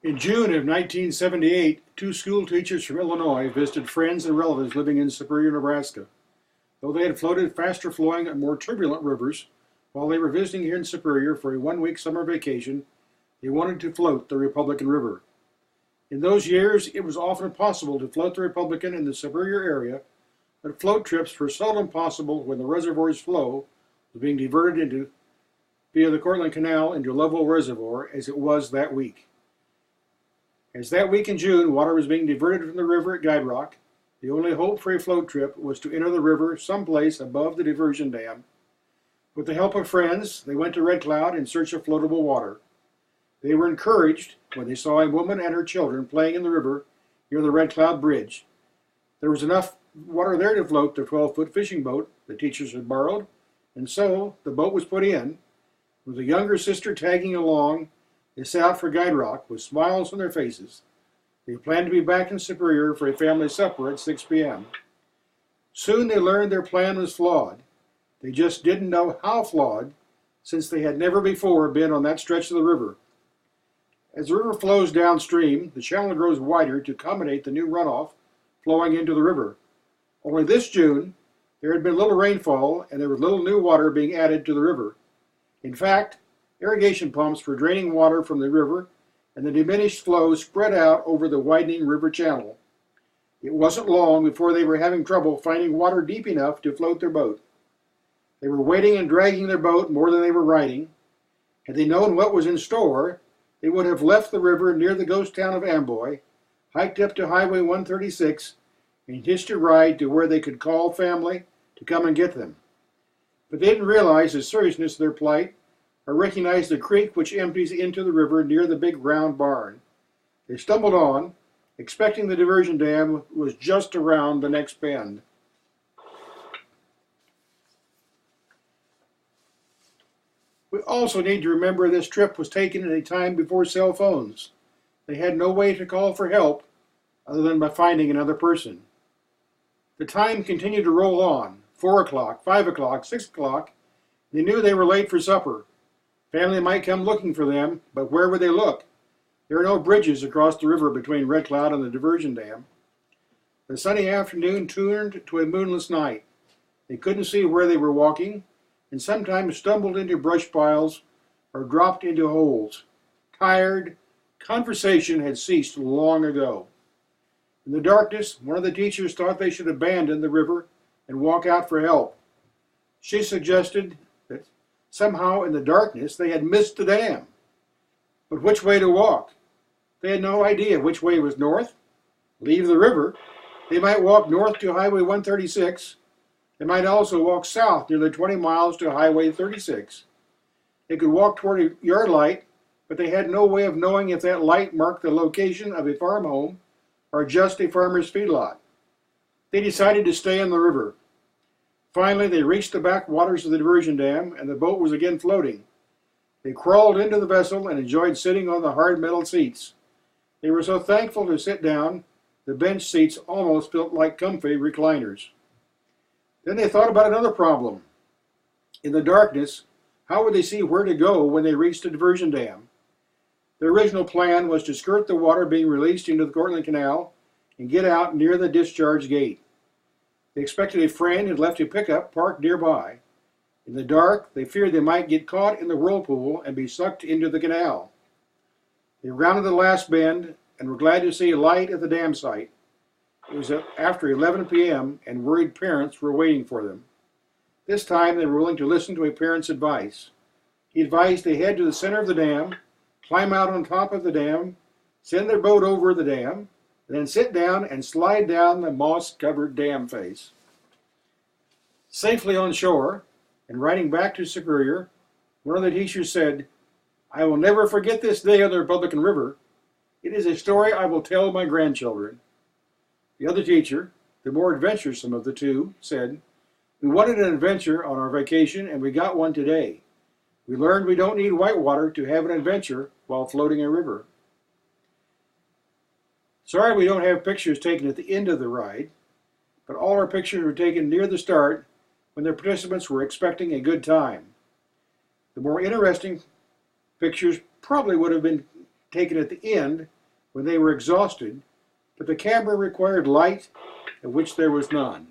In June of 1978, two school teachers from Illinois visited friends and relatives living in Superior, Nebraska. Though they had floated faster flowing and more turbulent rivers while they were visiting here in Superior for a 1 week summer vacation, they wanted to float the Republican River. In those years, it was often possible to float the Republican in the Superior area, but float trips were seldom possible when the reservoir's flow was being diverted via the Cortland Canal into Lovell Reservoir as it was that week. As that week in June, water was being diverted from the river at Guide Rock, the only hope for a float trip was to enter the river someplace above the diversion dam. With the help of friends, they went to Red Cloud in search of floatable water. They were encouraged when they saw a woman and her children playing in the river near the Red Cloud Bridge. There was enough water there to float the 12-foot fishing boat the teachers had borrowed, and so the boat was put in, with the younger sister tagging along. They set out for Guide Rock with smiles on their faces. They planned to be back in Superior for a family supper at 6 p.m. Soon they learned their plan was flawed. They just didn't know how flawed, since they had never before been on that stretch of the river. As the river flows downstream, the channel grows wider to accommodate the new runoff flowing into the river. Only this June, there had been little rainfall and there was little new water being added to the river. In fact, irrigation pumps were draining water from the river, and the diminished flow spread out over the widening river channel. It wasn't long before they were having trouble finding water deep enough to float their boat. They were wading and dragging their boat more than they were riding. Had they known what was in store, they would have left the river near the ghost town of Amboy, hiked up to Highway 136, and hitched a ride to where they could call family to come and get them. But they didn't realize the seriousness of their plight, or recognized the creek which empties into the river near the big round barn. They stumbled on, expecting the diversion dam was just around the next bend. We also need to remember this trip was taken at a time before cell phones. They had no way to call for help other than by finding another person. The time continued to roll on. 4 o'clock, 5 o'clock, 6 o'clock. They knew they were late for supper. Family might come looking for them, but where would they look? There are no bridges across the river between Red Cloud and the diversion dam. The sunny afternoon turned to a moonless night. They couldn't see where they were walking, and sometimes stumbled into brush piles or dropped into holes. Tired, conversation had ceased long ago. In the darkness, one of the teachers thought they should abandon the river and walk out for help. She suggested that somehow in the darkness they had missed the dam. But which way to walk? They had no idea which way was north. Leave the river. They might walk north to Highway 136. They might also walk south nearly 20 miles to Highway 36. They could walk toward a yard light, but they had no way of knowing if that light marked the location of a farm home or just a farmer's feedlot. They decided to stay in the river. Finally, they reached the backwaters of the diversion dam, and the boat was again floating. They crawled into the vessel and enjoyed sitting on the hard metal seats. They were so thankful to sit down, the bench seats almost felt like comfy recliners. Then they thought about another problem. In the darkness, how would they see where to go when they reached the diversion dam? Their original plan was to skirt the water being released into the Cortland Canal and get out near the discharge gate. They expected a friend had left a pickup parked nearby. In the dark, they feared they might get caught in the whirlpool and be sucked into the canal. They rounded the last bend and were glad to see a light at the dam site. It was after 11 p.m. and worried parents were waiting for them. This time they were willing to listen to a parent's advice. He advised they head to the center of the dam, climb out on top of the dam, send their boat over the dam, then sit down and slide down the moss-covered dam face. Safely on shore, and riding back to Superior, one of the teachers said, "I will never forget this day on the Republican River. It is a story I will tell my grandchildren." The other teacher, the more adventuresome of the two, said, "We wanted an adventure on our vacation, and we got one today. We learned we don't need whitewater to have an adventure while floating a river." Sorry we don't have pictures taken at the end of the ride, but all our pictures were taken near the start when the participants were expecting a good time. The more interesting pictures probably would have been taken at the end when they were exhausted, but the camera required light, of which there was none.